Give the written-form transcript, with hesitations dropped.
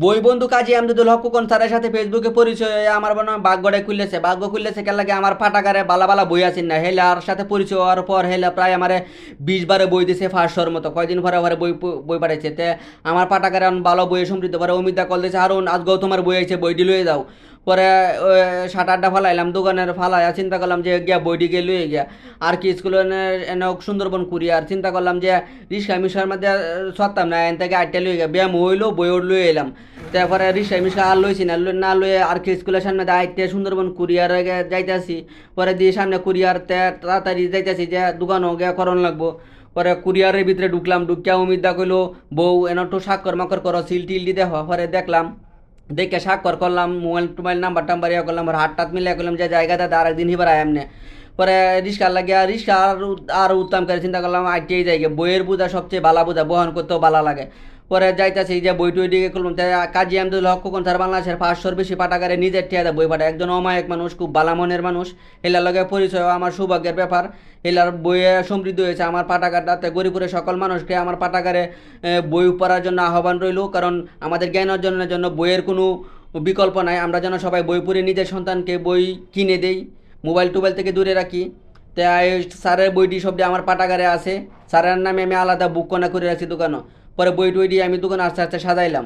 বই বন্ধু কাজী আমদাদুল হক খোকন স্যারের সাথে ফেসবুকে পরিচয় হয়ে আমার মনে হয় ভাগ্য খুললেছে কেন লাগে আমার পাঠাগারে বালা বালা বই আছেন না হেলার সাথে পরিচয় হওয়ার পর হেলা প্রায় আমারে 20 বারে বই দিছে 500-র মতো কয়দিন পরে পরে বই বই পাঠাইছে তে আমার পাঠাগারে এখন ভালো বইয়ে সমৃদ্ধ পরে অমিতা কল দিয়েছে হারুন আজকেও তোমার বই আইছে বইটি লয়ে যাও। পরে 7-8টা ফালাইলাম দোকানের ফালাইয়া চিন্তা করলাম যে গিয়া বইটি গিয়ে লয়ে গিয়া আর কি স্কুলে এনে সুন্দরবন কুরিয়ার চিন্তা করলাম যে রিক্সা মিশার মধ্যে সরতাম না এন থেকে 8টা লয়ে গিয়া ব্যায়াম হইলো বইও লয়ে এলাম। তারপরে রিক্সা মিশা আর লইছি না না লয়ে আর কি স্কুলের সামনে দাঁড়াইতে সুন্দরবন কুরিয়ার যাইতেছি। পরে দিয়ে সামনে কুরিয়ার তাড়াতাড়ি যাইতেছি যে দোকানও গিয়া করণ লাগবো। পরে কুরিয়ারের ভিতরে ঢুকলাম ঢুকিয়া উমিদা কইলো বউ এন একটু স্বাক্ষর মাক্ষর করো সিল টিল দিতে হয় পরে দেখলাম দেখে স্বাক্ষর করলাম মোবাইল টোবাইল নাম্বার টাম্বার ইয়া করলাম আর হাত টাত মিলিয়ে করলাম যে জায়গা দাদা আর একদিন হিবার এমনি। পরে রিক্সা লাগিয়া রিক্সা আর উত্তম করে চিন্তা করলাম আইটিআই জায়গা বইয়ের বোঝা সবচেয়ে বালা বোঝা বহন করতেও বালা লাগে। পরে যাইতেছি যে বই টই দিকে করলাম কাজী আমদুল হক খোকন স্যার বাংলাদেশের 500-র বেশি পাঠাগারে নিজের টিয়া বই পাঠায় একজন অমায়িক মানুষ খুব বালা মনের মানুষ। এলার লগে পরিচয় আমার সৌভাগ্যের ব্যাপার। এলার বইয়ে সমৃদ্ধ হয়েছে আমার পাঠাগারটাতে গরিপুরের সকল মানুষকে আমার পাঠাগারে বই পড়ার জন্য আহ্বান রইল কারণ আমাদের জ্ঞান অর্জনের জন্য বইয়ের কোনো বিকল্প নাই আমরা যেন সবাই বই পড়ে নিজের সন্তানকে বই কিনে দেই মোবাইল টোবাইল থেকে দূরে রাখি। তাই স্যারের বইটি সবটি আমার পাঠাগারে আছে। স্যারের নামে আমি আলাদা বুক কোনা করে রাখছি দোকানও। পরে বই টই দিয়ে আমি দোকান আস্তে আস্তে সাজাইলাম।